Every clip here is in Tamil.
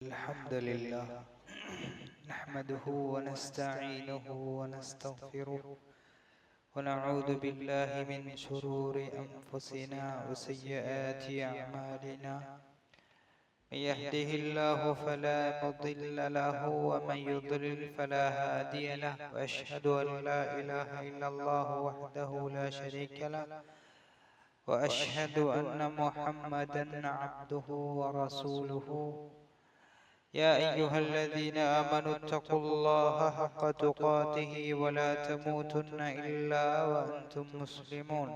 الحمد لله نحمده ونستعينه ونستغفره ونعوذ بالله من شرور أنفسنا وسيئات أعمالنا. من يهده الله فلا مضل له ومن يضلل فلا هادي له، وأشهد أن لا إله إلا الله وحده لا شريك له، وأشهد أن محمدا عبده ورسوله. يا أيها الذين آمنوا اتقوا الله حق تقاته ولا تموتن إلا وأنتم مسلمون.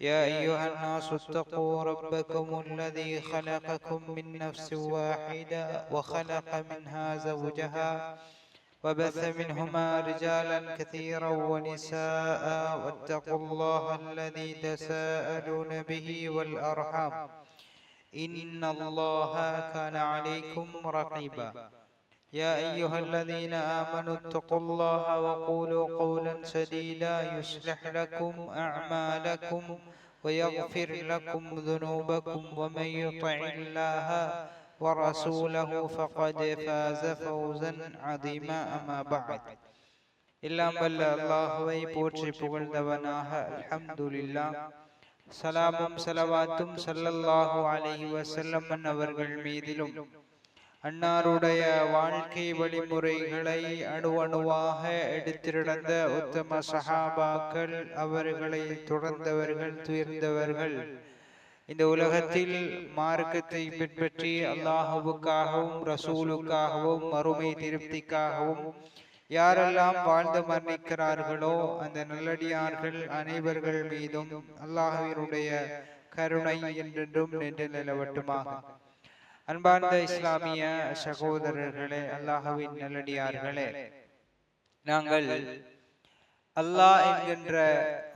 يا أيها الناس اتقوا ربكم الذي خلقكم من نفس واحدة وخلق منها زوجها وبث منهما رجالا كثيرا ونساء، واتقوا الله الذي تساءلون به والأرحام إن الله كان عليكم رقيبا. يا أيها الذين آمنوا اتقوا الله وقولوا قولا سديدا يصلح لكم أعمالكم ويغفر لكم ذنوبكم، ومن يطع الله ورسوله فقد فاز فوزا عظيما. أما بعد، எல்லாம் வல்ல அல்லாஹ்வை போற்றி புகழ்ந்தவனாக அல்ஹம்துலில்லாஹ், சலாமும் சலவாத்தும் ஸல்லல்லாஹு அலைஹி வஸல்லம் அவர்கள் மீதிலும், அன்னாருடைய வாழ்க்கை வழிமுறைகளை அணுவணுவாக எடுத்திருந்த உத்தம சஹாபாக்கள், அவர்களை தொடர்ந்தவர்கள், துயர்ந்தவர்கள், இந்த உலகத்தில் மார்க்கத்தை பின்பற்றி அல்லாஹ்வுக்காகவும் ரசூலுக்காகவும் மறுமை திருப்திக்காகவும் யாரெல்லாம் வாழ்ந்து மரணிக்கிறார்களோ அந்த நல்லடியார்கள் அனைவர்கள் மீதும் அல்லாஹ்வினுடைய கருணை என்றென்றும் நின்று நிலவட்டுமாக. அன்பார்ந்த இஸ்லாமிய சகோதரர்களே, அல்லாஹ்வின் நல்லடியார்களே, நாங்கள் அல்லாஹ் என்கின்ற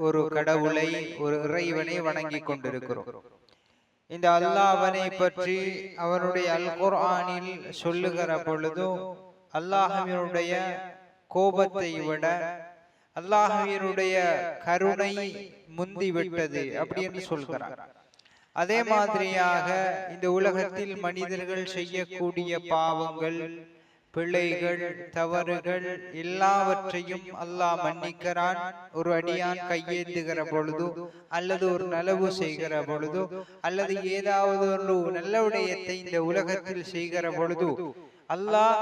ஒரு கடவுளை, ஒரு இறைவனை வணங்கி கொண்டிருக்கிறோம். இந்த அல்லாஹ்வனை பற்றி அவனுடைய அல் குர்ஆனில் சொல்லுகிற பொழுதும் அல்லாஹ்வினுடைய கோபத்தை விட அல்லாஹ்வினுடைய கருணை முந்திவிட்டது அப்படி என்று சொல்கிறார். அதே மாதிரியாக இந்த உலகத்தில் மனிதர்கள் செய்யக்கூடிய பாவங்கள், பிழைகள், தவறுகள் எல்லாவற்றையும் அல்லாஹ் மன்னிக்கிறான். ஒரு அடியான் கையேந்துகிற பொழுது, அல்லது ஒரு நலவு செய்கிற பொழுது, அல்லது ஏதாவது ஒரு நல்ல விடயத்தை இந்த உலகத்தில் செய்கிற பொழுது அல்லாஹ்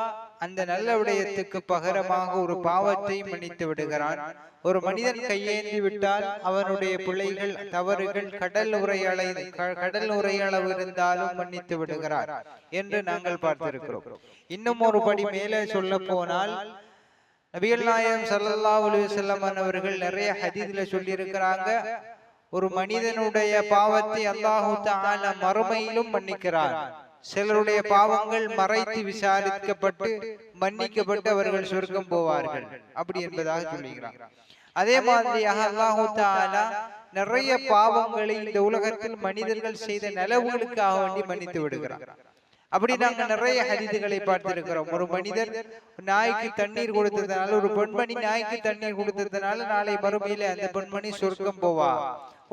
அந்த நல்ல விடயத்துக்கு பகரமாக ஒரு பாவத்தை மன்னித்து விடுகிறான். ஒரு மனிதன் கையேந்தி விட்டால் அவனுடைய பிழைகள், தவறுகள் கடல் உரையளவு இருந்தாலும் மன்னித்து விடுகிறார் என்று நாங்கள் பார்த்திருக்கிறோம். இன்னும் ஒரு படி மேலே சொல்ல போனால், நபிகள் நாயகம் ஸல்லல்லாஹு அலைஹி வஸல்லம் அவர்கள் நிறைய ஹதீஸ்ல சொல்லி இருக்கிறாங்க, ஒரு மனிதனுடைய பாவத்தை அல்லாஹு தஆலா மறுமையிலும் மன்னிக்கிறார். சிலருடைய பாவங்கள் மறைத்து விசாரிக்கப்பட்டு மன்னிக்கப்பட்டு அவர்கள் சொர்க்கம் போவார்கள் அப்படி என்பதாக சொல்லுகிறார். அதே மாதிரியாக அல்லாஹு தஆலா நிறைய பாவங்களை இந்த உலகத்தில் மனிதர்கள் செய்த நலவுகளுக்காக வேண்டி மன்னித்து விடுகிறார். அப்படி நாங்கள் நிறைய ஹதீஸ்களை பார்த்திருக்கிறோம். ஒரு மனிதர் நாய்க்கு தண்ணீர் கொடுத்ததுனால, ஒரு பெண்மணி நாய்க்கு தண்ணீர் கொடுத்ததுனால நாளை மறுமையில அந்த பெண்மணி சொர்க்கம் போவா.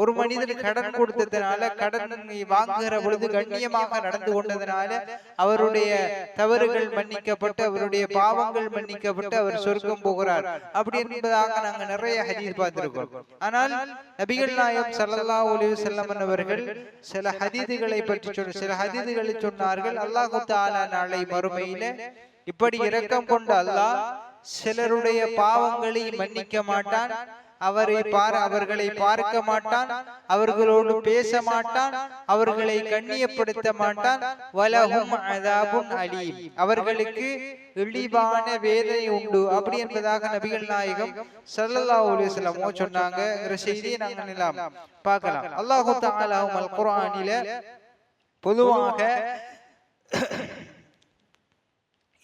ஒரு மனிதர் கடன் கொடுத்ததுனால, கடன் வாங்குகிற பொழுது கண்ணியமாக நடந்து கொண்டதுனால அவருடைய தவறுகள் மன்னிக்கப்பட்டு, அவருடைய பாவங்கள் மன்னிக்கப்பட்டு அவர் சொர்க்கம் போகிறார் அப்படி என்பதாக நாங்கள் நிறைய ஹதீஸ் பார்த்திருக்கிறோம். ஆனால் நபிகள் நாயகம் ஸல்லல்லாஹு அலைஹி வஸல்லம் அவர்கள் சில ஹதீஸ்களை பற்றி சில ஹதீஸ்களை சொன்னார்கள். அல்லாஹ் தஆலா நாளை மறுமையில இப்படி இரக்கம் கொண்ட அல்லாஹ் சிலருடைய பாவங்களை மன்னிக்க மாட்டான், அவர்களை பார்க்க மாட்டான், அவர்களோடு பேச மாட்டான், அவர்களை கண்ணியப்படுத்த மாட்டான். வலஹும் அஸாபுன் அலீம், அவர்களுக்கு இழிவான வேதனை உண்டு அப்படி என்பதாக நபிகள் நாயகம் ஸல்லல்லாஹு அலைஹி வஸல்லம் சொன்னாங்க. செய்தியை நாங்கள் எல்லாம் பார்க்கலாம். அல்லாஹ் தஆலா அல் குர்ஆனில பொதுவாக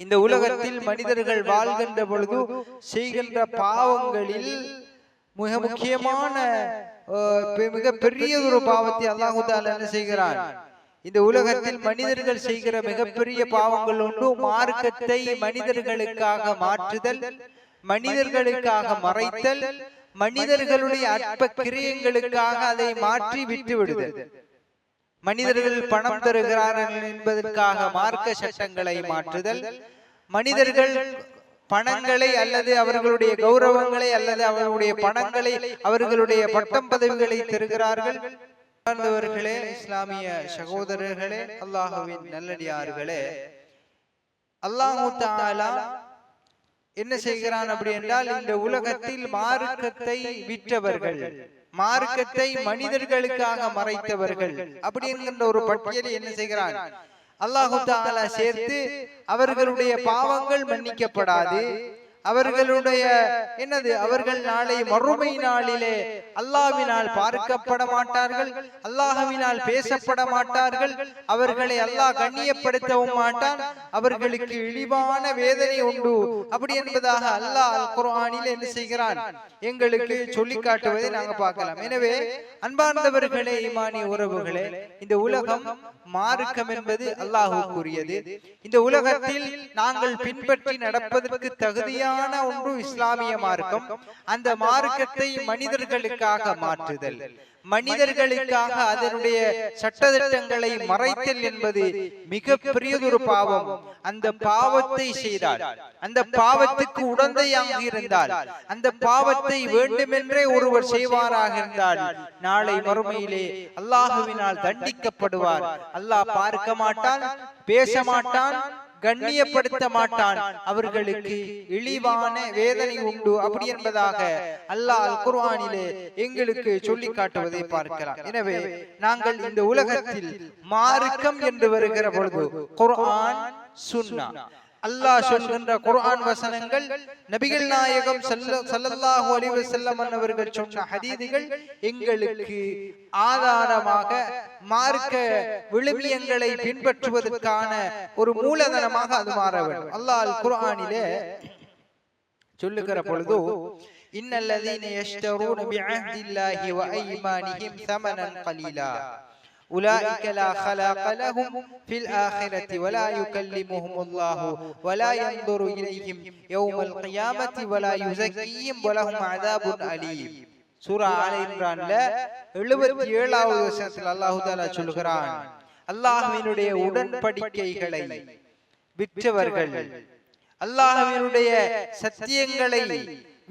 இந்த உலகத்தில் மனிதர்கள் வாழ்கின்ற பொழுது செய்கின்ற பாவங்களில் மிக முக்கியமான மிக பெரிய ஒரு பாவத்தை அல்லாஹ் தஆலா என்ன செய்கிறான்? இந்த உலகத்தில் மனிதர்கள் செய்கிற மிகப்பெரிய பாவங்கள் ஒன்று மார்க்கத்தை மனிதர்களுக்காக மாற்றுதல், மனிதர்களுக்காக மறைத்தல், மனிதர்களுடைய அற்ப கிரியங்களுக்காக அதை மாற்றி விட்டு விடுதல். மனிதர்கள் பணம் தருகிறார்கள் என்பதற்காக மார்க்க சட்டங்களை மாற்றுதல், மனிதர்கள் பணங்களை அல்லது அவர்களுடைய கௌரவங்களை அல்லது அவர்களுடைய பணங்களை அவர்களுடைய பட்டம் பதவிகளை தருகிறார்கள். இஸ்லாமிய சகோதரர்களே, அல்லாஹ்வின் நல்லடியார்களே, அல்லாஹ் தஆலா என்ன செய்கிறான் அப்படி என்றால், இந்த உலகத்தில் மார்க்கத்தை விற்றவர்கள், மார்க்கத்தை மனிதர்களுக்காக மறைத்தவர்கள் அப்படி என்கின்ற ஒரு பட்டியலை என்ன செய்கிறான் அல்லாஹ் தஆலா சேர்த்து, அவர்களுடைய பாவங்கள் மன்னிக்கப்படாது, அவர்களுடைய அவர்கள் நாளை மறுமை நாளிலே அல்லாஹ்வினால் பார்க்கப்பட மாட்டார்கள், அல்லாஹ்வினால் பேசப்பட மாட்டார்கள், அவர்களை அல்லாஹ் கண்ணியப்படுத்தவும் மாட்டான், அவர்களுக்கு இழிவான வேதனை உண்டு அப்படி என்பதாக அல்லாஹ் அல் குர்ஆனில் என்ன செய்கிறான் எங்களுக்கு சொல்லி காட்டுவதை நாங்க பார்க்கலாம். எனவே அன்பார்ந்தவர்களே, ஈமானி உறவுகளே, இந்த உலகம் மார்க்கம் என்பது அல்லாஹ்வுக்குரியது. இந்த உலகத்தில் நாங்கள் பின்பற்றி நடப்பதற்கு தகுதியான ஒன்று இஸ்லாமிய மார்க்கம். அந்த மார்க்கத்தை மனிதர்களுக்காக மாற்றுதல், மனிதர்களுக்காக அதனுடைய சட்டதிட்டங்களை மறைத்தல் என்பது மிக பெரியதொரு பாவம். அந்த பாவத்தை செய்தால், அந்த பாவத்துக்கு உடந்தையாக இருந்தால், அந்த பாவத்தை வேண்டுமென்றே ஒருவர் செய்வாராக இருந்தால் நாளை மறுமையிலே அல்லாஹ்வினால் தண்டிக்கப்படுவார். அல்லாஹ் பார்க்க மாட்டான், பேச மாட்டான், கண்ணியப்படுத்த மாட்டான், அவர்களுக்கு இழிவான வேதனை உண்டு அப்படி என்பதாக அல்லாஹ் அல் குர்ஆனிலே எங்களுக்கு சொல்லி காட்டுவதை பார்க்கலாம். எனவே நாங்கள் இந்த உலகத்தில் மார்க்கம் என்று வருகிற பொழுது குர்ஆன், சுன்னா, அல்லாஹ் சொல்கின்ற குர்ஆன் வசனங்கள், நபிகள் நாயகம் ஸல்லல்லாஹு அலைஹி வஸல்லம் அவர்கள் சொன்ன ஹதீதுகள் எங்களுக்கு ஆதாரமாக மார்க்க விழுமியங்களை பின்பற்றுவதற்கான ஒரு மூலதனமாக அது மாற வேண்டும். அல்லாஹ் அல் குர்ஆனிலே சொல்லுகிற பொழுது, இன்னல்லதீன யஷ்தரூன பிஅஹ்தில்லாஹி வ ஐமானிஹிம் ஸமனன் கலீலா أولئك لا خلاق لهم في الآخرة ولا يكلمهم الله ولا ينظر إليهم يوم القيامة ولا يزكيهم ولهم عذاب أليم. சூரா ஆல இம்ரான்ல 77வது வசனத்தில் அல்லாஹ் தஆலா சொல்கிறான், அல்லாஹ்வினுடைய உடன்படிக்கைகளை விற்றவர்கள், அல்லாஹ்வினுடைய சத்தியங்களை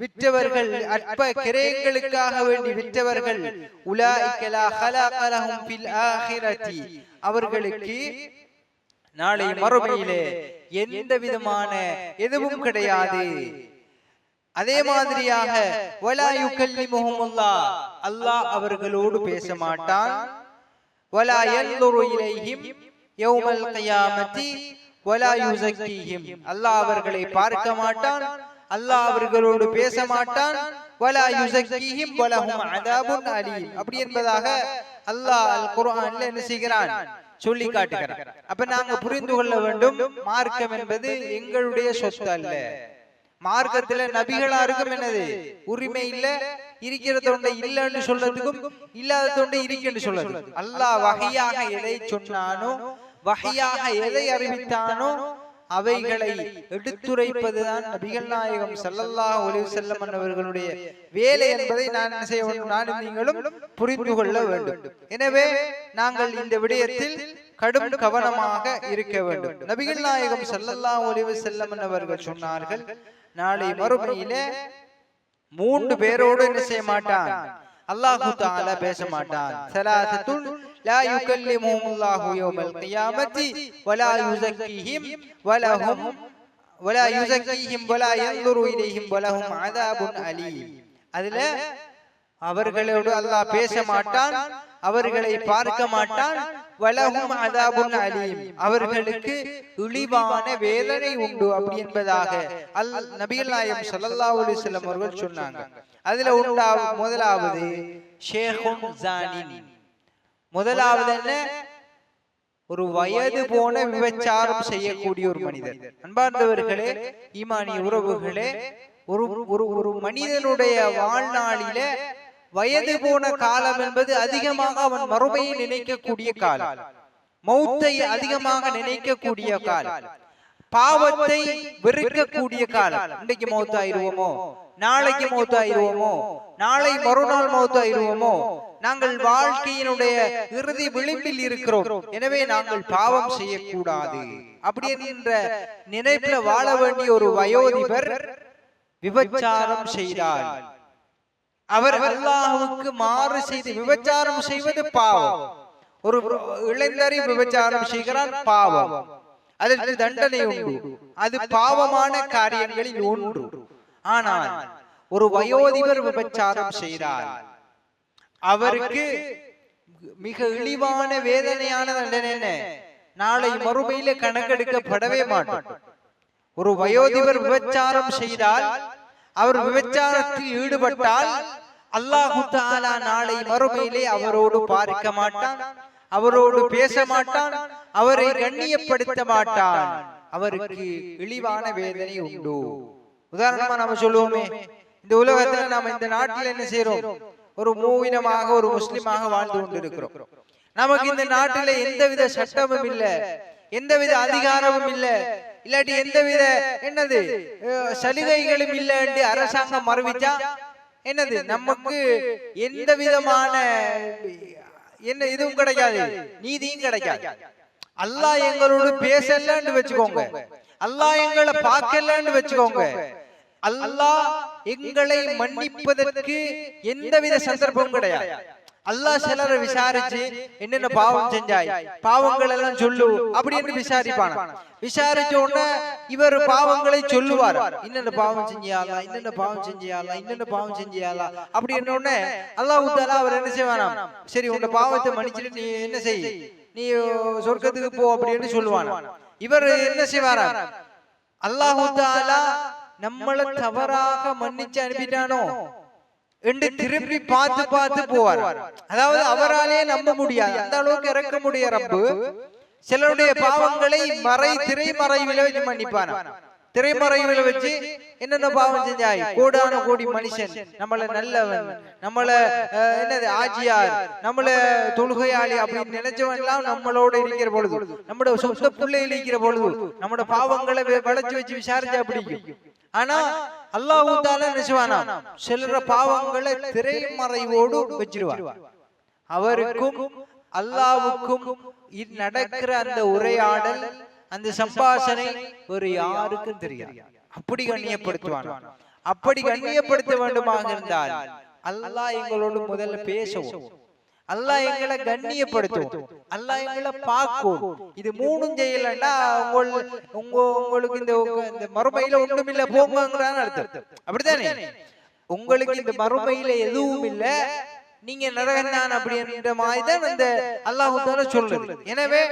விற்றவர்கள், அற்ப கிரயங்களுக்காக வேண்டி விற்றவர்கள், உலாயிக லா ஹலாக லஹும் ஃபில் ஆখিরাতি, அவர்களுக்கு நாளை மறுமையிலே எந்த விதமான எதுவும் கிடையாது. அதே மாதிரியாக வலா யுகல்லிமுஹுமுல்லாஹ், அல்லாஹ் அவர்களோடு பேச மாட்டான், வலா யன்துரு இலைஹிம் யௌமல் கியாமத்தி வலா யுஸக்கீஹிம், அல்லாஹ் அவர்களை பார்க்க மாட்டான், அல்லாஹ் அவர்களோடு பேச மாட்டான், வலா யுஸக்கீஹிம் வலஹும் அதாபுன் அலீம் அப்படி என்பதாக அல்லாஹ் அல் குர்ஆன்ல என்ன செய்கிறான் சொல்லி காட்டுகிறான். அப்ப நாங்க புரிந்து கொள்ள வேண்டும், மார்க்கம் என்பது எங்களுடைய சொத்து அல்ல. மார்க்கத்துல நபிகளாருக்கும் என்னது உரிமை இல்ல, இருக்கிற தொண்டை இல்லன்னு சொல்றதுக்கும் இல்லாத தொண்டை இருக்குன்னு சொல்றதுக்கும். அல்லாஹ் வஹியாக எதை சொன்னானோ, வஹியாக எதை அறிவித்தானோ அவைகளை எடுத்துரைப்பதுதான் நபிகள் நாயகம் ஸல்லல்லாஹு அலைஹி வஸல்லம் அவர்களுடைய வேலை என்பதை நானும் நீங்களும் புரிந்து கொள்ள வேண்டும். எனவே நாங்கள் இந்த விடயத்தில் கடும் கவனமாக இருக்க வேண்டும். நபிகள் நாயகம் ஸல்லல்லாஹு அலைஹி வஸல்லம் அவர்கள் சொன்னார்கள், நாளை மறுமையிலே 3 பேரோடு என்ன செய்ய மாட்டான் அல்லாஹ் தஆலா பேச மாட்டான். ஸலாத்துன் லா யுகல்லிமுஹுமுல்லாஹு யௌமல் கியாமத்தி வலா யுஸக்கீஹிம் வலா யுஸக்கீஹிம் வலா யன்துரு இலைஹிம் வலஹும் அதாபுன் அலீம். அதுல அவர்களோடு அல்லாஹ் பேச மாட்டான், அவர்களை பார்க்க மாட்டான், வலஹும் அதாபுன் அலீம் அவர்களுக்கு இழிவான வேதனை உண்டு அப்படி என்பதாக நபிகள் நாயகம் ஸல்லல்லாஹு அலைஹி வஸல்லம் அவர்கள் சொன்னாங்க. அதுல முதலாவது ஷேഖுன் ஜானின். முதலாவது என்ன? ஒரு வயது போன விபச்சாரம் செய்யக்கூடிய ஒரு மனிதர். அன்பார்ந்தவர்களே, ஈமானிய உறவுகளே, ஒரு மனிதனுடைய வாழ்நாளிலே வயது போன காலம் என்பது அதிகமாக அவன் மறுமையை நினைக்கக்கூடிய காலம், மௌத்தை அதிகமாக நினைக்கக்கூடிய காலம், பாவத்தை வெறுக்கக்கூடிய காலம். இன்றைக்கு மௌத்தாயிருவோமோ, நாளைக்கு மௌத்தாயிருவோமோ, நாளை மறுநாள் மௌத்தாயிருவோமோ, நாங்கள் வாழ்க்கையினுடைய இறுதி விளிம்பில் இருக்கிறோம், எனவே நாங்கள் பாவம் செய்யக்கூடாது அப்படி என்ற நினைப்புல வாழ வேண்டிய ஒரு வயோதிபர் விபச்சாரம் செய்தார். அவர் அல்லாஹ்வுக்கு மாறு செய்து விபச்சாரம் செய்வது பாவம். ஒரு இளைஞரை விபச்சாரம் செய்கிறான், பாவம். அதற்கு தண்டனை உண்டு, அது பாவமான காரியங்களில் ஒன்று. ஆனால் ஒரு வயோதிபர் விபச்சாரம் செய்கிறார், அவருக்கு மிக இழிவான வேதனையான தண்டனை என்ன? நாளை மறுமையில கணக்கெடுக்கப்படவே மாட்டார். ஒரு வயோதிபர் விபச்சாரம் செய்தால், அவர் விபச்சாரத்தில் ஈடுபட்டால் அல்லாஹு தஆலா நாளை மறுமையிலே அவரோடு பார்க்க மாட்டான், அவரோடு பேச மாட்டான், அவரை கண்ணியப்படுத்த மாட்டான். அவருக்கு இழிவான வேதனை உண்டு. உதாரணமா நாம சொல்லுவோமே, இந்த உலகத்துல நாம இந்த நாட்டில் என்ன செய்யறோம்? ஒரு மூவினமாக ஒரு முஸ்லிமாக வாழ்ந்து கொண்டிருக்கிறோம். நமக்கு இந்த நாட்டில எந்தவித சட்டமும் இல்ல, எந்தவித அதிகாரமும் இல்ல, இல்லாட்டி எந்தவித என்னது சலுகைகளும் இல்ல என்று அரசாங்கம் மறுவிச்சா என்னது, நமக்கு எந்த விதமான என்ன இதுவும் கிடைக்காது, நீதியும் கிடைக்காது. அல்லாஹ் எங்களோடு பேசலன்னு வச்சுக்கோங்க, அல்லாஹ் எங்களை பார்க்கலன்னு வச்சுக்கோங்க, அல்லாஹ் எங்களை மன்னிப்பதற்கு எந்தவித சந்தர்ப்பமும் கிடையாது. அல்லாஹ் சிலரை விசாரிச்சு என்னென்ன பாவம் செஞ்சாய், பாவங்கள் எல்லாம் சொல்லு அப்படின்னு விசாரிப்பான. விசாரிச்ச உடனே இவர் பாவங்களை சொல்லுவார், இன்னென்ன பாவம் செஞ்சியாலா, இன்னென்ன பாவம் செஞ்சியாலா, இன்னென்ன பாவம் செஞ்சியாலா அப்படி என்ன உடனே அல்லாஹ் தஆலா அவர் என்ன செய்வானாம், சரி உங்க பாவத்தை மன்னிச்சுட்டு நீ என்ன செய், நீ சொர்க்கத்துக்கு போ அப்படின்னு சொல்லுவானா. இவர் என்ன செய்வாரா, அல்லாஹ் தஆலா நம்மளை தவறாக மன்னிச்சு அனுப்பிட்டானோ என்று திருப்பி பார்த்து பார்த்து போவார். அதாவது அவராலே நம்ப முடியாது, அந்த அளவுக்கு இறக்க முடிய ரப்பு சிலருடைய பாவங்களை திரைமறைவில வச்சு மன்னிப்பான. திரைமறைவில வச்சு என்னென்ன பாவம் செஞ்சாய், கோடான கோடி மனுஷன், நம்மள நல்லவன், நம்மள என்னது ஆஜியார், நம்மள தொழுகையாளி அப்படின்னு நினைச்சவன் எல்லாம் நம்மளோட இருக்கிற பொழுது, நம்மளோட சொந்த பிள்ளையில் இருக்கிற பொழுது நம்மளோட பாவங்களை வளைச்சு வச்சு விசாரிச்சா பிடிக்கும். ஆனா அல்லாஹ் தஆலா நினைச்சுவானா, சிலர பாவங்களை திரைமறைவோடு வச்சிருவார். அவருக்கும் அல்லாஹ்வுக்கும் நடக்கிற அந்த உரையாடல், அந்த சம்பாஷணை ஒரு யாருக்கும் தெரியாது. அப்படி கண்ணியப்படுத்துவானா. அப்படி கண்ணியப்படுத்த வேண்டுமாக இருந்தால் அல்லாஹ் எங்களோடு முதல்ல பேசவும், அல்லாஹ் எங்களை கண்ணியப்படுத்தும், அல்லாஹ் எங்களை பார்க்கும். இது மூணும் செய்யலன்னா உங்களுக்கு இந்த மறுமையில ஒண்ணும் இல்ல போங்கங்கறான அர்த்தம். அப்படித்தானே? உங்களுக்கு இந்த மறுமையில எதுவும் இல்ல, நீங்க நரகம்தான் அப்படின்ற மாதிரி தான் அந்த அல்லாஹ் தஆலா சொல்லுது. எனவே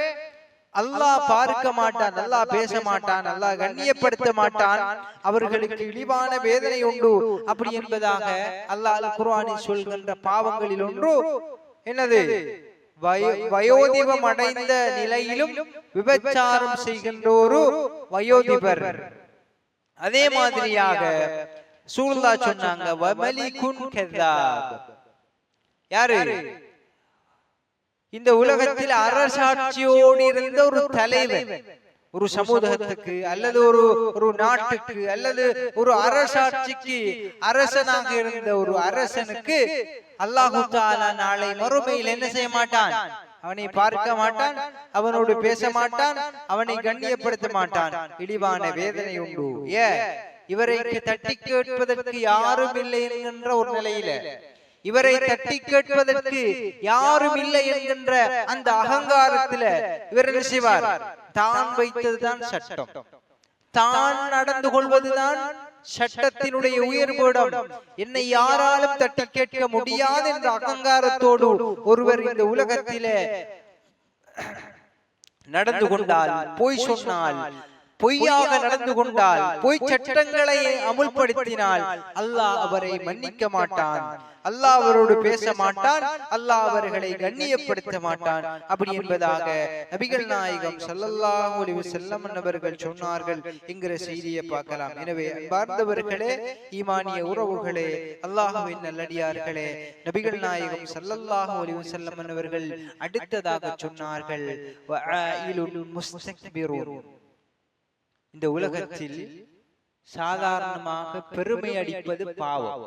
அல்லாஹ் பார்க்க மாட்டான், அல்லாஹ் பேச மாட்டான், அல்லாஹ் கண்ணியப்படுத்த மாட்டான், அவர்களுக்கு இழிவான வேதனை உண்டு அப்படி என்பதாக அல்லாஹ் அல் குர்ஆனில் சொல்கின்ற பாவங்களில் ஒன்று என்னது, வயோதிபம் அடைந்த நிலையிலும் விபச்சாரம் செய்கின்ற ஒரு வயோதிபர். அதே மாதிரியாக சூழ்ந்தா சொன்னாங்க, வமலிகுன் கذاب. யாரு? இந்த உலகத்தில் அரசாட்சியோடு இருந்த ஒரு தலைவன், ஒரு சமூகத்துக்கு அல்லது ஒரு நாட்டுக்கு அல்லது ஒரு அரசாட்சிக்கு அரசனாக இருந்த ஒரு அரசனுக்கு அல்லாஹு தஆலா நாளை மறுமையில் என்ன செய்ய மாட்டான், அவனை பார்க்க மாட்டான், அவனோடு பேச மாட்டான், அவனை கண்ணியப்படுத்த மாட்டான், இழிவான வேதனை உண்டு. இவரை தட்டி கேட்பதற்கு யாரும் இல்லை என்கின்ற ஒரு நிலையில, இவரை தட்டி கேட்பதற்கு யாரும் இல்லை என்கின்ற அந்த அகங்காரத்துல இவர் என்ன செய்வார், தான் வைத்ததுதான் சட்டம், தான் நடந்து கொள்வதுதான் சட்டத்தினுடைய உயர்விடம், என்னை யாராலும் தட்டி கேட்க முடியாது என்ற அகங்காரத்தோடு ஒருவர் இந்த உலகத்திலே நடந்து கொண்டால், பொய் சொன்னால், பொய்யாக நடந்து கொண்டால், பொய் சட்டங்களை அமுல்படுத்தினால் அல்லாஹ் அவரை மன்னிக்க மாட்டான், அல்லாஹ் அவரோடு பேச மாட்டான், அல்லாஹ் அவர்களை கண்ணியப்படுத்த மாட்டான். அப்படி என்பதாக நபிகள் நாயகம் ஸல்லல்லாஹு அலைஹி வஸல்லம் அவர்கள் சொன்னார்கள் என்கிற செய்தியை பார்க்கலாம். எனவே அன்பார்ந்தவர்களே, ஈமானிய உறவுகளே, அல்லாஹ்வின் நல்லடியார்களே, நபிகள் நாயகம் ஸல்லல்லாஹு அலைஹி வஸல்லம் அவர்கள் அடுத்ததாக சொன்னார்கள், வஆயிலுல் முஸ்தக்பிரூன். இந்த உலகத்தில் சாதாரணமாக பெருமை அடிப்பது பாவம்.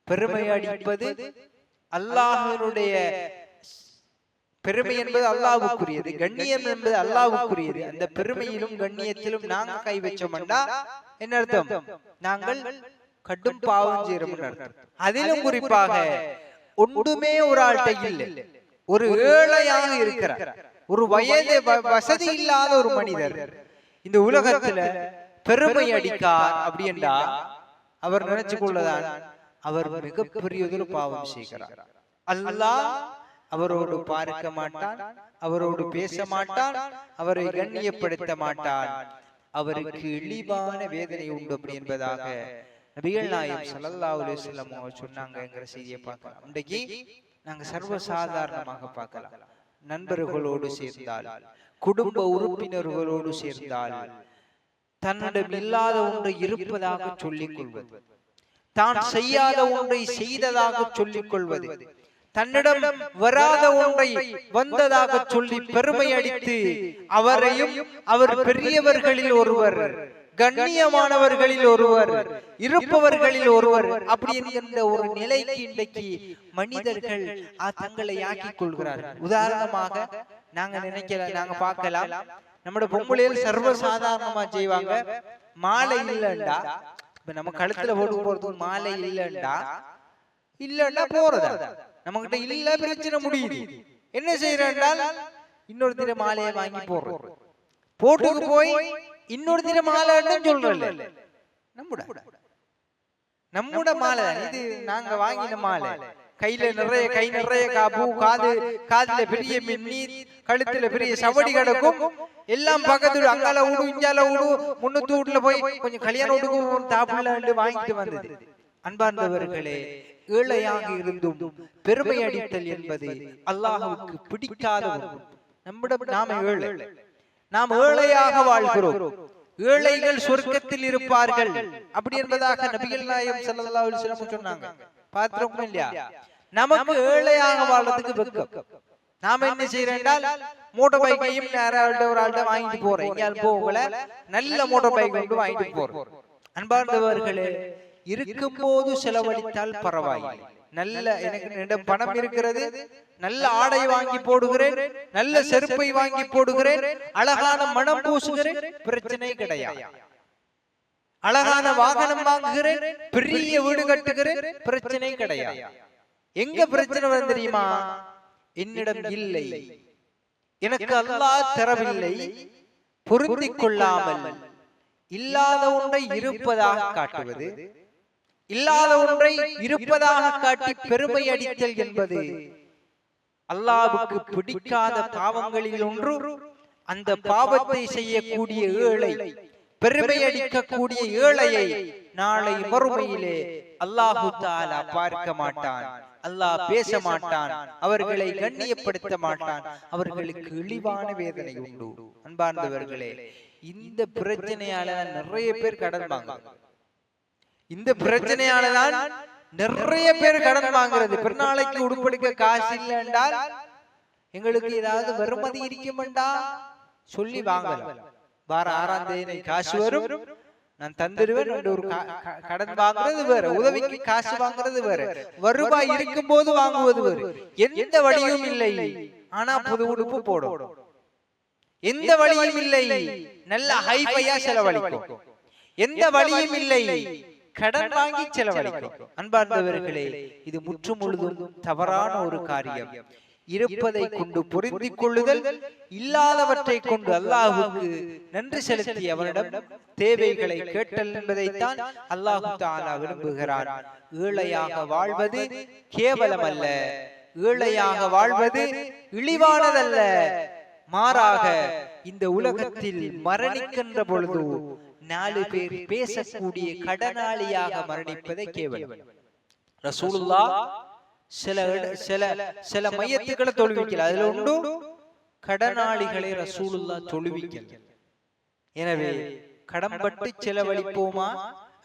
பெருமை அடிப்பது அல்லாஹ்வினுடைய பெருமை என்பது அல்லாஹ்வுக்குரியது, கண்ணியம் என்பது அல்லாஹ்வுக்குரியது. அந்த பெருமையிலும் கண்ணியத்திலும் நாங்க கை வச்சோம்னா என்ன அர்த்தம்? நாங்கள் கடும் பாவம் செய்யறோம் அர்த்தம். அதிலும் குறிப்பாக ஒன்றுமே ஒரு ஆள்கிட்ட இல்லை, ஒரு ஏழையாக இருக்கிறார், ஒரு வயது வசதி இல்லாத ஒரு மனிதர் இந்த உலகத்துல பெருமை அடிக்கார் அப்படின்றா அவர் நினைச்சு கொள்ளதான் அவர் மிகப்பெரியதொரு பாவம் செய்கிறார். அல்லாஹ் அவரோடு பார்க்க மாட்டான், அவரோடு பேச மாட்டான், அவரை கண்ணியப்படுத்த மாட்டான், அவருக்கு இழிவான வேதனை உண்டு அப்படி என்பதாக நபிகள் நாயகம் ஸல்லல்லாஹு அலைஹி வஸல்லம் சொன்னாங்கங்கிற செய்தியை பார்க்கலாம். இன்றைக்கு நாங்க சர்வசாதாரணமாக பார்க்கலாம். நண்பர்களோடு சேர்ந்தால், குடும்ப உறுப்பினர்களோடு சேர்ந்தால், தன்னிடம் இல்லாத ஒன்றை இருப்பதாக சொல்லிக் கொள்வது, தான் செய்யாத ஒன்றை செய்ததாக சொல்லிக் கொள்வது, தன்னிடம் வராத ஒன்றை வந்ததாக சொல்லி பெருமை அடித்து அவரையும் அவர் பெரியவர்களில் ஒருவர், கண்ணியமானவர்களில் ஒருவர், இருப்பவர்களில் ஒருவர் அப்படி என்கின்ற ஒரு நிலைக்கு இன்றைக்கு மனிதர்கள் தங்களை ஆக்கிக் கொள்கிறார்கள். உதாரணமாக நாங்க நினைக்கலாம், நாங்க பார்க்கலாம், நம்முடைய பொம்பளையில் சர்வசாதாரணமா செய்வாங்க, மாலை இல்லைண்டா இப்ப நம்ம கழுத்துல போட்டு போறதுக்கு மாலை இல்லைண்டா போறதா, நம்ம கிட்ட இல்ல பிரச்சனை முடியுது, என்ன செய்யறால் இன்னொரு மாலையை வாங்கி போடுறோம், போட்டுக்கு போய் இன்னொரு மாலை சொல்றல, நம்முட மாலை இது நாங்க வாங்கின மாலை, கையில நிறைய கை நிறைய காப்பு, காதுல பெரிய மின்னி, கழுத்துல பெரிய சவடி கிடக்கும், எல்லாம் பக்கத்துல அங்கால ஊடு இஞ்சால ஊடு, முன்னூத்தி வீட்டுல போய் கொஞ்சம் கல்யாண வீட்டுக்கு தாப்புல வாங்கிட்டு வந்தது. அன்பார்ந்தவர்களே, ஏழையாக இருந்தும் பெருமை அடித்தல் என்பது அல்லாஹ்வுக்கு பிடிக்காத ஒன்று. நம்மிடம் நாம் ஏழையாக வாழ்கிறோம், ஏழைகள் சொர்க்கத்தில் இருப்பார்கள் அப்படி என்பதாக நபிகள் நாயகம் ஸல்லல்லாஹு அலைஹி வஸல்லம் சொன்னாங்க. பாத்திரம் இல்லையா? நமக்கு ஏழையாக வாழ்றதுக்கு வெட்கம். நாம என்ன செய்யறோம், மோட்டார் பைக்கையும் ஒரு ஆள்கிட்ட வாங்கிட்டு போறோம், எங்கேயாவது போகல நல்ல மோட்டார் பைக் கொண்டு வாங்கிட்டு போறோம். அன்பார்ந்தவர்களே, இருக்கும் போது செலவழித்தால் பரவாயில்லை, நல்ல எனக்கு பணம் இருக்கிறது, நல்ல ஆடை வாங்கி போடுகிறேன், நல்ல செருப்பை வாங்கி போடுகிறேன், அழகான மனம் பூசுகிறேன், பிரச்சனை கிடையாது. அழகான வாகனம் வாங்குகிறேன், பெரிய வீடு கட்டுகிறேன், பிரச்சனை கிடையாது. எங்க பிரச்சனை வந்து தெரியுமா? என்னிடம் இல்லை, எனக்கு அல்லாஹ் தரவில்லை, பொருந்திக் கொள்ளாமல் இல்லாத ஒன்றை இருப்பதாக காட்டுவது, இல்லாத ஒன்றை இருப்பதாக காட்டி பெருமை அடித்தல் என்பது அல்லாஹ்வுக்கு பிடிக்காத பாவங்களில் ஒன்று. அந்த பாவத்தை செய்யக்கூடிய ஏழை, பெருமை அடிக்கக்கூடிய ஏழையை நாளை மறுமையிலே அல்லாஹு தஆலா பார்க்க மாட்டான், அல்லாஹ் பேச மாட்டான், அவர்களை கண்ணியப்படுத்த மாட்டான், அவர்களுக்கு இழிவான வேதனை உண்டு. அன்பார்ந்தவர்களே, இந்த பிரச்சனையால நிறைய பேர் கடன் வாங்குறாங்க. இந்த பிரச்சனையாலதான் நிறைய பேர் கடன் வாங்குறது. பிறநாளைக்கு உடுப்பெடுக்க காசு இல்லை என்றால் எங்களுக்கு ஏதாவது வெறுமதி இருக்குமெண்டா சொல்லி வாங்கலாம். வார 6ஆம் தேதி காசு வரும், நான் தந்துடுவேன். ஒரு கடன் வாங்குறது வேற, உதவிக்கு காசு வாங்குறது வேற, வருவாய் இருக்கும் போது வாங்குவது வேறு. எந்த வழியும் இல்லை, ஆனா புது உடுப்பு போடும். எந்த வழியும் இல்லை, நல்ல ஹைஃபையா செலவழிக்கும். எந்த வழியும் இல்லை, கடன் வாங்கி செலவழிக்கும். அன்பார்ந்தவர்களே, இது முற்றுமுழுதும் தவறான ஒரு காரியம். இருப்பதை கொண்டு பொருந்திக் கொள்ளுதல், இல்லாதவற்றை கொண்டு அல்லாஹ்வுக்கு நன்றி செலுத்தி அவனிடம் தேவைகளை கேட்டல் என்பதைத்தான் அல்லாஹ் தஆலா விரும்புகிறான். ஏழையாக வாழ்வது கேவலமல்ல, ஏழையாக வாழ்வது இழிவானதல்ல, மாறாக இந்த உலகத்தில் மரணிக்கின்ற பொழுது 4 பேர் பேசக்கூடிய கடனாளியாக மரணிப்பதை கேவலம். ரசூலுல்லாஹ் சில மையத்துக்களை தொழுவிக்கல, அதுல உண்டு கடனாளிகளை ரசூலுல்லாஹ் தொழுவிக்கல. எனவே கடன்பட்டு செலவழிப்போமா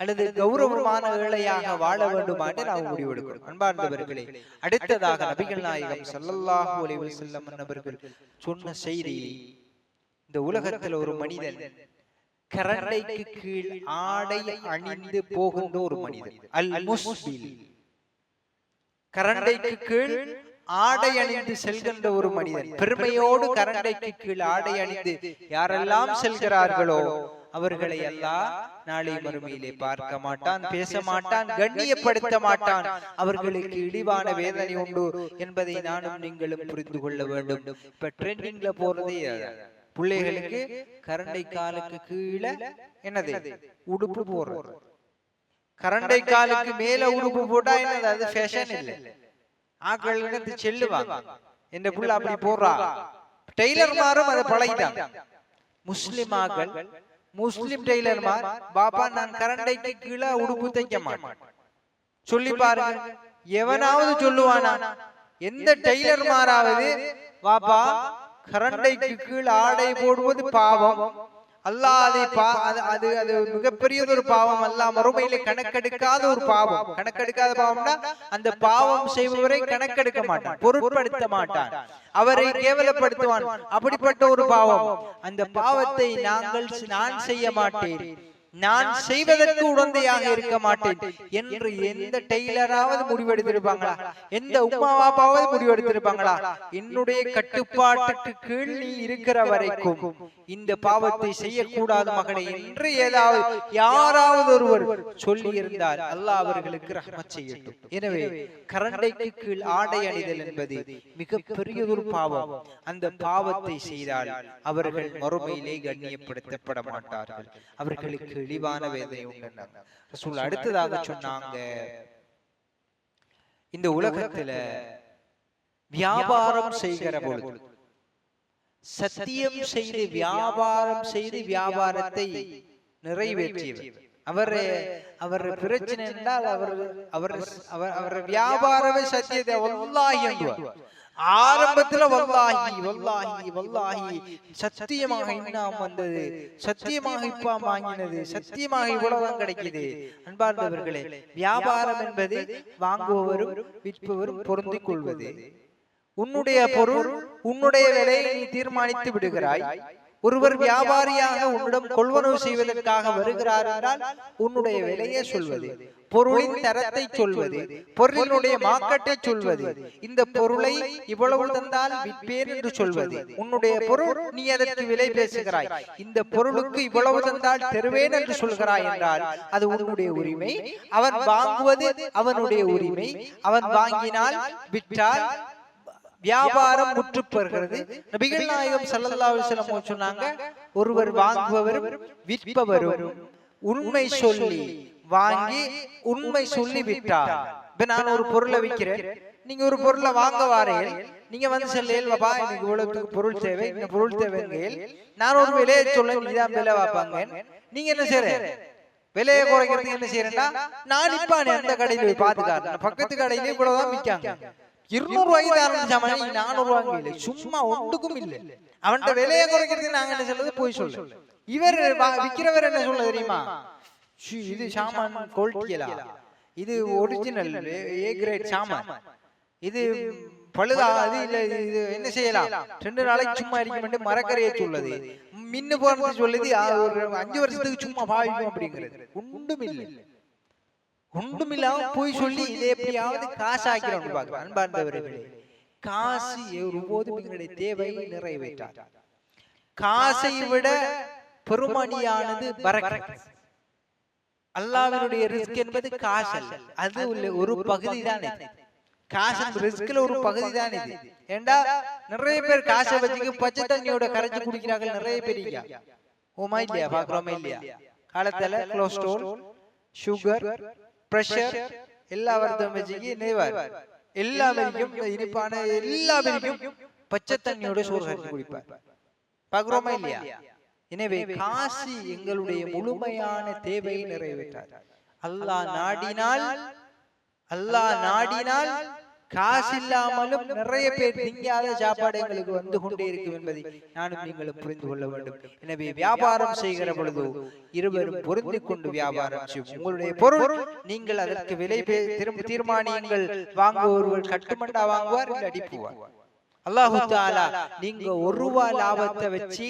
அல்லது கௌரவமான ஏழையாக வாழ வேண்டுமா என்று நாம் முடிவெடுக்கிறோம். அன்பார்ந்தவர்களே, அடுத்ததாக நபிகள் நாயகம் ஸல்லல்லாஹு அலைஹி வஸல்லம் அவர்கள் சொன்ன செய்தி, இந்த உலகத்தில் ஒரு மனிதன் கரண்டைக்கு கீழ் ஆடை அணிந்து போகின்ற ஒரு மனிதன் அல் முஸ்பில். கரண்டைக்கு கீழ் ஆடை அணிந்து செல்கின்ற ஒரு மனிதன், பெருமையோடு கரண்டைக்கு கீழ் ஆடை அணிந்து யாரெல்லாம் செல்கிறார்களோ அவர்களை அல்லாஹ் நாளை மறுமையிலே பார்க்க மாட்டான், பேச மாட்டான், கண்ணியப்படுத்த மாட்டான். அவர்களுக்கு இழிவான வேதனை உண்டு என்பதை நானும் நீங்களும் புரிந்து கொள்ள வேண்டும். இப்ப ட்ரெண்டிங்ல போறதே பிள்ளைகளுக்கு கரண்டை காலுக்கு கீழே என்னது உடுப்பு போடுறது. கரண்டை காலுக்கு மேல உடுப்பு போட்டா என்னது, அது ஃபேஷன் இல்லை. ஆக்கள் செல்லுவாங்க, என்ற புள்ள அப்படி போடுறா. டெய்லர்மாரும் அதை பழகிட்டாங்க. முஸ்லிமாக்கள், முஸ்லிம் டெய்லர்மார், பாப்பா நான் கரண்டைக்கு கீழே உடுப்பு தைக்க மாட்டேன் சொல்லி பாருங்க. எவனாவது சொல்லுவானா? எந்த டெய்லர்மாராவது பாப்பா கரண்டைக்கு கீழ் ஆடை போடுவது பாவம், அல்லாஹ் அது அது மிகப்பெரிய ஒரு பாவம், அல்லாஹ் மறுமையிலே கணக்கெடுக்காத ஒரு பாவம். கணக்கெடுக்காத பாவம்னா அந்த பாவம் செய்பவரை கணக்கெடுக்க மாட்டான், பொருட்படுத்த மாட்டான், அவரை கேவலப்படுத்துவான். அப்படிப்பட்ட ஒரு பாவம். அந்த பாவத்தை நான் செய்ய மாட்டேன், நான் செய்வதற்கு உடந்தையாக இருக்க மாட்டேன் என்று எந்த டெய்லராவது முடிவெடுத்திருப்பாங்களா? எந்த உம்மா பாப்பாவது முடிவெடுத்திருப்பாங்களா? என்னுடைய கட்டுப்பாட்டுக்கு கீழ் நீ இருக்கிற வரைக்கும் இந்த பாவத்தை செய்யக்கூடாது மகனே என்று ஏதாவது யாராவது ஒருவர் சொல்லி இருந்தால் அல்லாஹ் அவர்களுக்கு ரஹ்மத் செய்யட்டும். எனவே கரண்டைக்கு கீழ் ஆடை அணிதல் என்பது மிகப்பெரிய ஒரு பாவம். அந்த பாவத்தை செய்தால் அவர்கள் மறுமையிலே கண்ணியப்படுத்தப்பட மாட்டார்கள், அவர்களுக்கு இழிவான வேதனை உண்டு. ரசூல் அடுத்ததாக சொன்னாங்க, இந்த உலகத்துல வியாபாரம் செய்கிற பொழுது சத்தியம் செய்து வியாபாரம் செய்து வியாபாரத்தை நிறைவேற்றியவர் அவர் பிரச்சனை என்றால் அவர் வியாபாரமே சத்தியத்தை வல்லாஹி என்றார். ஆரம்பத்துல வல்லாஹி வல்லாஹி வல்லாஹி சத்தியமாக இன்னும் வந்தது, சத்தியமாக இப்ப வாங்கினது, சத்தியமாக இவ்வளவுதான் கிடைக்குது. அன்பார்ந்தவர்களே, வியாபாரம் என்பது வாங்குபவரும் விற்பவரும் பொருந்திக் கொள்வது. உன்னுடைய பொருள், உன்னுடைய விலையை நீ தீர்மானித்து விடுகிறாய். ஒருவர் வியாபாரியாக உன்னிடம் கொள்வனவு செய்வதற்காக வருகிறார் என்றால் உன்னுடைய விலையை சொல்வது, பொருளின் தரத்தை சொல்வது, பொருளினுடைய மார்க்கெட்டை சொல்வது, இந்த பொருளை இவ்வளவு தந்தால் விற்பேன் என்று சொல்வது. உன்னுடைய பொருள், நீ அதற்கு விலை பேசுகிறாய், இந்த பொருளுக்கு இவ்வளவு தந்தால் தருவேன் என்று சொல்கிறாய் என்றால் அது உன்னுடைய உரிமை. அவன் வாங்குவது அவனுடைய உரிமை. அவன் வாங்கினால் விற்றால் வியாபாரம் முற்று பெறுகிறது. நபிகள் நாயகம் ஸல்லல்லாஹு அலைஹி வஸல்லம் சொன்னாங்க, ஒருவர் வாங்குபவரும் விற்பவரும் உண்மை சொல்லி வாங்கி உண்மை சொல்லி விட்டார். இப்ப நான் ஒரு பொருளை விற்கிறேன், நீங்க ஒரு பொருளை வாங்க வாரேன், நீங்க வந்து சொல்லேல் பாப்பா எனக்கு இவ்வளவு பொருள் தேவை, இந்த பொருள் தேவைங்கேல் நான் ஒரு விலையை சொல்ல, நீதான் விலை வாப்பாங்க. நீங்க என்ன செய்யற, விலையை குறைக்கிறதுக்கு என்ன செய்யறா, நான் நிப்பானே அந்த கடையில போய் பாத்துக்காரு, பக்கத்து கடையில இவ்வளவுதான் விற்காங்க, 200 ரூபாய்க்கு ஆரம்பிச்சாம 400 ரூபாய்க்கு சும்மா ஒன்றுக்கும் இல்லை. அவன்கிட்ட விலையை குறைக்கிறதுக்கு நாங்க என்ன சொல்றது, போய் சொல்ல. இவர் விற்கிறவர் என்ன சொல்ல தெரியுமா, இது சாமான் குவாலிட்டியலா, இது ஒரிஜினல் ஏ கிரேட் சாமான், இது பழுதா, அது இல்ல, இது என்ன செய்யலாம், 2 நாளைக்கு சும்மா இருக்க மரக்கரையை சொல்லுது, மின்னு போறது சொல்லுது, ஒரு 5 வருஷத்துக்கு சும்மா பாவிக்கும் அப்படிங்கிறது. ஒன்றும் இல்லை, ஒன்றுமில்லாம போய் சொல்லி இதை எப்படியாவது காசாக்கிறோம். அன்பார்ந்தவர்களே, காசு ஒருபோதும் எங்களுடைய தேவையை நிறைவேற்றார். காசை விட பெருமணியானது பரக்கத். அல்லாஹ்வினுடைய ரிஸ்க் என்பது காசு அல்ல, அது ஒரு பகுதி தான். காசு ரிஸ்க்ல ஒரு பகுதி தான் இது. ஏண்டா நிறைய பேர் காசை வச்சுக்க பச்சை தண்ணியோட கரைச்சு குடிக்கிறார்கள் நிறைய பேர். ஓமா இல்லையா, பாக்குறோமா இல்லையா? காலத்துல கொலஸ்ட்ரால், சுகர், பிரஷர் எல்லா வருத்தம் வச்சுக்கி நெய்வார், எல்லா வரைக்கும் இனிப்பான எல்லா வரைக்கும் பச்சை தண்ணியோட சோறு கரைச்சு குடிப்பார். பாக்குறோமா இல்லையா? எனவே காசு எங்களுடைய முழுமையான தேவையை நிறைவேற்றார். அல்லாஹ் நாடினால் காசு இல்லாமலும் நிறைய பேர் திங்காத சாப்பாடு எங்களுக்கு வந்து கொண்டே இருக்கும் என்பதை நானும் நீங்களும் புரிந்து கொள்ள வேண்டும். எனவே வியாபாரம் செய்கிற பொழுது இருவரும் பொருந்தி கொண்டு வியாபாரம் செய்யும். உங்களுடைய பொருள் நீங்கள் அதற்கு விலை தீர்மானியுங்கள். வாங்குவோர் கட்டுமண்டா வாங்குவார், இல்லை அடிப்புவார். அல்லாஹு தஆலா நீங்க 1 ரூபாய் லாபத்தை வச்சு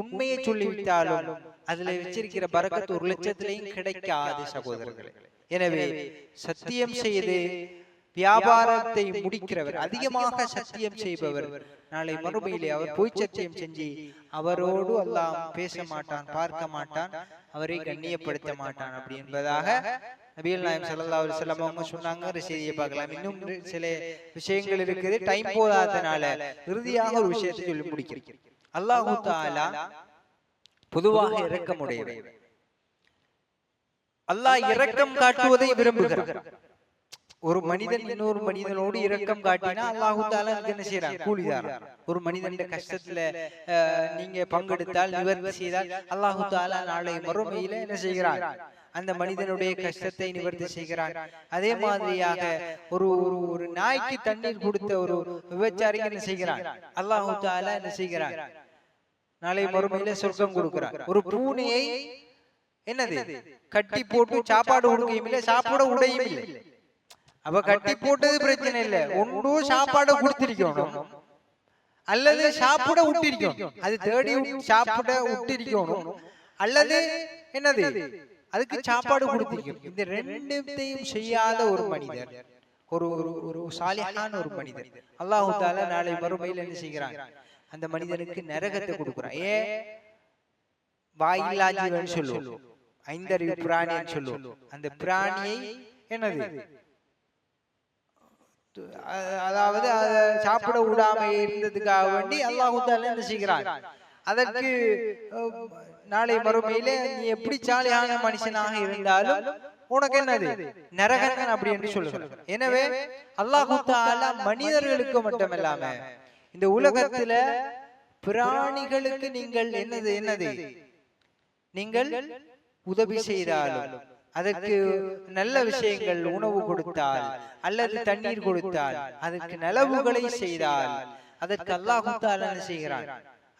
உண்மையை சொல்லிவிட்டாலும் அதுல வச்சிருக்கிற பரக்கத்து 1 லட்சத்திலையும் கிடைக்காது சகோதரர்களே. எனவே சத்தியம் செய்து வியாபாரத்தை முடிக்கிறவர், அதிகமாக சத்தியம் செய்பவர், நாளை மறுமையிலே அவர் பொய் சத்தியம் செஞ்சு அவரோடு அல்லாஹ் பேச மாட்டான், பார்க்க மாட்டான், அவரை கண்ணியப்படுத்த மாட்டான். அப்படி என்பதாக நபிகள் நாயகம் ஸல்லல்லாஹு அலைஹி வஸல்லம் அவங்க சொன்னாங்க. செய்தியை பார்க்கலாம். இன்னும் சில விஷயங்கள் இருக்குது, டைம் போதாதனால இறுதியாக ஒரு விஷயத்தை சொல்லி முடிக்கிறேன். அல்லாஹு தஆலா பொதுவாக இரக்கமுடையவர். அல்லாஹ் இரக்கம் காட்டுவதை விரும்புகிறார். ஒரு மனிதன் இன்னொரு மனிதனோடு இரக்கம் காட்டினா அல்லாஹு தஆலா என்ன செய்றான்? கூலிதாரான். ஒரு மனிதனுடைய கஷ்டத்துல நீங்க பங்கெடுத்தால், நிவர்த்தி செய்தால், அல்லாஹு தஆலா நாளை மறுமையில என்ன செய்கிறான்? அந்த மனிதனுடைய கஷ்டத்தை நிவர்த்தி செய்கிறான். அதே மாதிரியாக ஒரு நாய்க்கு தண்ணீர் கொடுத்த ஒரு விபச்சாரிக்கு என்ன செய்கிறான்? அல்லாஹு தஆலா என்ன செய்கிறான்? நாளை மறுமையில சொர்க்கம் கொடுக்கிறான். ஒரு பூனையை என்னது கட்டி போட்டு சாப்பாடு கொடுக்கையும் இல்லை, சாப்பிட உடையும் இல்லை. அப்ப கட்டி போட்டது பிரச்சனை இல்லை, ஒன்று சாப்பாடு கொடுத்திருக்கணும் அல்லது சாப்பிட விட்டிருக்கணும். அது தேடி சாப்பிட விட்டிருக்கணும் அல்லது என்னது அதுக்கு சாப்பாடு கொடுத்திருக்கணும். இந்த ரெண்டையும் செய்யாத ஒரு மனிதர், ஒரு சாலிஹான ஒரு மனிதர், அல்லாஹு தஆலா நாளை மறுமையில் என்ன செய்கிறான்? அந்த மனிதனுக்கு நரகத்தை கொடுக்கிறான். ஏன்? வாயில்லா ஜீவன் சொல்லுவோம், ஐந்தறிவு பிராணின்னு சொல்லுவோம். அந்த பிராணியை என்னது அதாவது அதை சாப்பிட விடாம இருந்ததுக்காக வேண்டி அல்லாஹு தஆலா என்ன செய்கிறான்? அதற்கு நாளை மறுமையிலே நீ எப்படி சாலியான மனுஷனாக இருந்தாலும் உனக்கு என்னது நரகம் அப்படி என்று சொல்லுகிறான். எனவே அல்லாஹு தஆலா மனிதர்களுக்கு மட்டுமல்லாம இந்த உலகத்துல பிராணிகளுக்கு நீங்கள் என்னது நீங்கள் உதவி செய்தாலும், அதற்கு நல்ல விஷயங்கள் உணவு கொடுத்தால் அல்லது தண்ணீர் கொடுத்தால், அதற்கு நலவுகளை செய்தால், அதற்கு அல்லாஹ் தஆலா என்ன செய்கிறான்?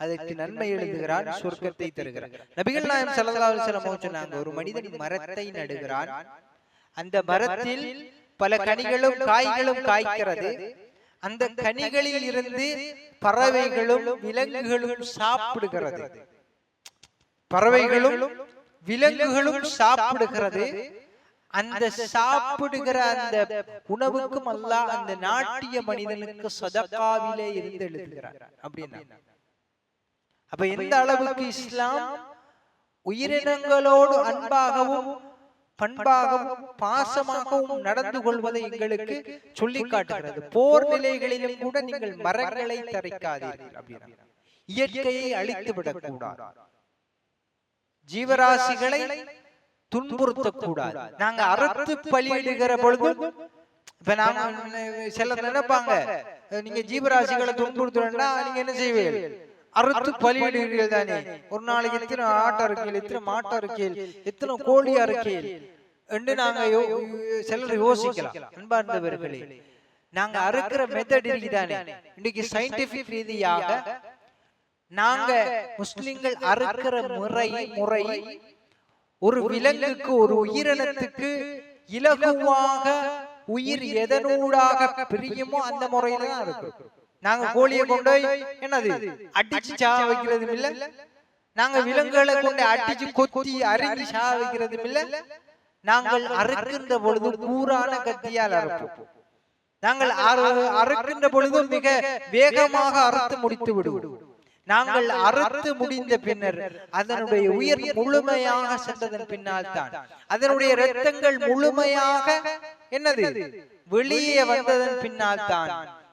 அதற்கு நன்மை எழுதுகிறான், சொர்க்கத்தை தருகிறான். நபிகள் நாயகம் ஸல்லல்லாஹு அலைஹி வஸல்லம் சொன்னாங்க, ஒரு மனிதன் மரத்தை நடுகிறான், அந்த மரத்தில் பல கனிகளும் காய்களும் காய்க்கிறது, அந்த கனிகளில் இருந்து பறவைகளும் விலங்குகளும் சாப்பிடுகிறது, பறவைகளும் விலங்குகளும் சாப்பிடுகிறது. அந்த சாப்பிடுகிற அந்த உணவுக்கும் அல்லாஹ் அந்த நாட்டிய மனிதனுக்கு சதகாவிலே இருந்து எழுதுகிறார் அப்படின்னா. அப்ப எந்த அளவுக்கு இஸ்லாம் உயிரினங்களோடு அன்பாகவும் பண்பாகவும் பாசமாகவும் நடந்து கொள்வதை எங்களுக்கு சொல்லி காட்டுகிறது. போர் நிலைகளிலும் கூட நீங்கள் மரங்களை தரிக்காதீர்கள் அப்படின்னா, இயற்கையை அழித்து விடக்கூடாது, ஜீவராசிகளை துன்புறுத்தக்கூடாது. நாங்க அறுத்து பலியிடுகிற பொழுது இப்ப நாங்க சிலர் நினைப்பாங்க, நீங்க ஜீவராசிகளை துன்புறுத்துறா நீங்க என்ன செய்வீர்கள்? அறுத்து பலியிடுவீர்கள் தானே. ஒரு நாளைக்கு எத்தனை ஆட்டை இருக்கீர்கள், எத்தனை மாட்டை இருக்கீர்கள், எத்தனை கோழியா இருக்கீர்கள் என்று நாங்க சிலர் யோசிக்கலாம். அன்பார்ந்தவர்களே, நாங்க அறுக்கிற மெத்தட் இருக்குதானே, இன்னைக்கு சயின்டிபிக் ரீதியாக நாங்க முஸ்லிம்கள் அறுக்கிற முறை ஒரு விலங்குக்கு, ஒரு உயிரினத்துக்கு இலகுவாக உயிர் எதனூடாக பிரியுமோ அந்த முறையில தான் இருக்கு. நாங்க கோழியை கொண்டு என்னது அடிச்சு சாக வைக்கிறதும் இல்ல, நாங்க விலங்குகளை கொண்டு அடிச்சு கொத்தி அரிஞ்சு சாக வைக்கிறதும் இல்ல. நாங்கள் அறுக்கின்ற பொழுது கூரான கத்தியால் அறுப்போம். நாங்கள் அறுக்கின்ற பொழுது மிக வேகமாக அறுத்து முடித்து விடுவோம். நாங்கள் அறுத்து முடிந்த பின்னர் அதனுடைய உயிர் முழுமையாக சென்றதன் பின்னால் தான், அதனுடைய இரத்தங்கள் முழுமையாக என்னது வெளியே வந்ததன் பின்னால் தான்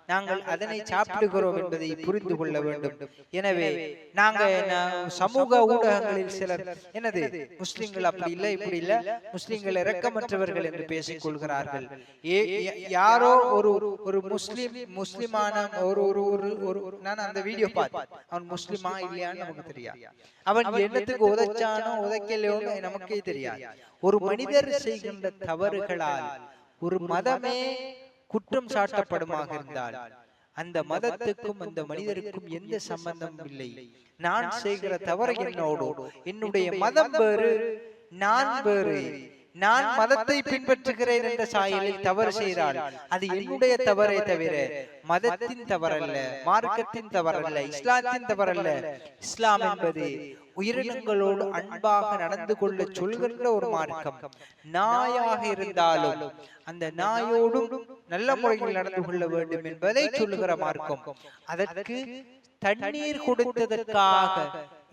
நாங்கள் அதனை சாப்பிடுகிறோம் என்பதை புரிந்து கொள்ள வேண்டும். எனவே நாங்க சமூக ஊடகங்களில் சிலர் என்னது முஸ்லிம்கள் அப்படி இல்லை இப்படி இல்லை, முஸ்லிம்கள் இரக்கமற்றவர்கள் என்று பேசிக் கொள்கிறார்கள். யாரோ ஒரு முஸ்லிமான நான் அந்த வீடியோ பார்த்தேன், அவன் முஸ்லிமா இல்லையான்னு நமக்கு தெரியாது, அவன் என்னத்துக்கு உதைச்சானோ உதைக்கலையோ நமக்கே தெரியாது. ஒரு மனிதர் செய்கின்ற தவறுகளால் ஒரு மதமே குற்றம் சாட்டப்படுமாக இருந்தால் அந்த மதத்துக்கும் அந்த மனிதருக்கும் எந்த சம்பந்தமும் இல்லை. நான் செய்கிற தவறு என்னோடு, என்னுடைய மதம் வேறு, நான் வேறு, நான் மதத்தை பின்பற்றுகிறேன் என்ற சாயலில் தவறு செய்தால் அது என்னுடைய தவறே தவிர மதத்தின் தவறல்ல, மார்க்கத்தின் தவறல்ல, இஸ்லாத்தின் தவறல்ல. இஸ்லாம் என்பது உயிரினங்களோடு அன்பாக நடந்து கொள்ள சொல்கின்ற ஒரு மார்க்கம். நாயாக இருந்தாலும் அந்த நாயோடும் நல்ல முறையில் நடந்து கொள்ள வேண்டும் என்பதை சொல்லுகிற மார்க்கம். அதற்கு தண்ணீர் கொடுத்ததற்காக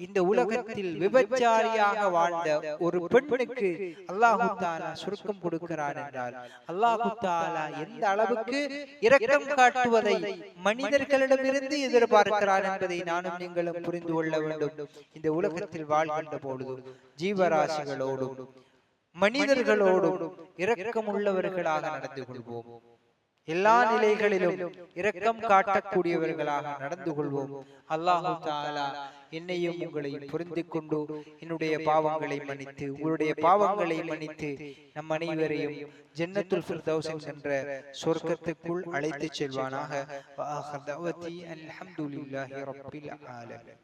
இந்த உலகத்தில் விபச்சாரியாக வாழ்ந்த ஒரு பெண்ணுக்கு அல்லாஹு தஆலா சுருக்கம் கொடுக்கிறான் என்றால் அல்லாஹு தஆலா எந்த அளவுக்கு இரக்கம் காட்டுவதை மனிதர்களிடமிருந்து எதிர்பார்க்கிறான் என்பதை நானும் நீங்களும் புரிந்து கொள்ள வேண்டும். இந்த உலகத்தில் வாழ்கின்ற பொழுது ஜீவராசிகளோடும் மனிதர்களோடும் இரக்கம் உள்ளவர்களாக நடந்து கொள்வோம். எல்லா நிலைகளிலும் இரக்கம் காட்டக்கூடியவர்களாக நடந்து கொள்வோம். அல்லாஹு தஆலா என்னையும் உங்களையும் புரிந்து கொண்டு என்னுடைய பாவங்களை மன்னித்து உங்களுடைய பாவங்களை மன்னித்து நம் அனைவரையும் ஜன்னத்துல் ஃபிர்தௌஸ் என்ற சொர்க்கத்துக்குள் அழைத்து செல்வானாக. வஆஹிரு தஅவதி அல்ஹம்துலில்லாஹி ரப்பில் ஆலமீன்.